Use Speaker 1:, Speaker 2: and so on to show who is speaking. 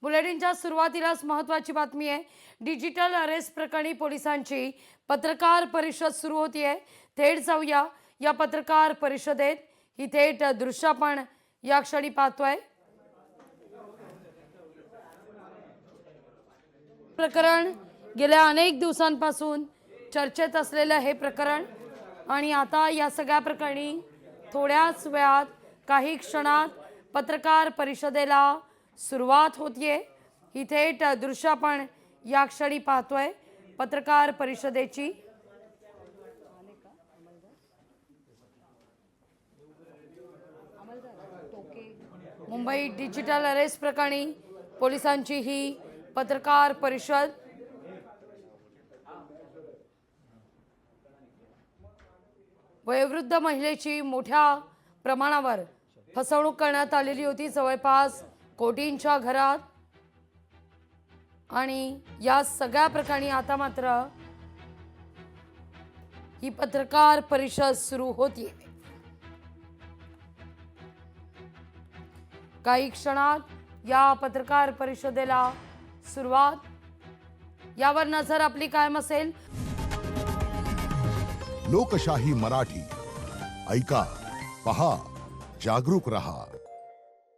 Speaker 1: बुलेटिनच्या सुरुवातीलाच महत्त्वाची बातमी आहे। डिजिटल अरेस्ट प्रकरणी पोलिसांची पत्रकार परिषद सुरू होतीये। थेट जाऊया या पत्रकार परिषदेत। ही थेट दृश्य आपण या क्षणी पाहतोय। प्रकरण गेल्या अनेक दिवसांपासून चर्चेत असलेलं हे प्रकरण आणि आता या सगळ्या प्रकरणी थोड्याच वेळात काही क्षणात पत्रकार परिषदेला सुरुवात होतीये। ही थेट दृश्य आपण या क्षणी पाहतोय पत्रकार परिषदेची। मुंबई डिजिटल अरेस्ट प्रकरणी पोलिसांची ही पत्रकार परिषद। वयोवृद्ध महिलेची मोठ्या प्रमाणावर फसवणूक करण्यात आलेली होती, जवळपास कोटींच्या घरात। आणि या सगळ्या प्रकरणी आता मात्र ही पत्रकार परिषद सुरू होतीये। काही क्षणात या पत्रकार परिषदेला सुरुवात। यावर नजर आपली कायम असेल।
Speaker 2: लोकशाही मराठी ऐका, पहा, जागरूक रहा।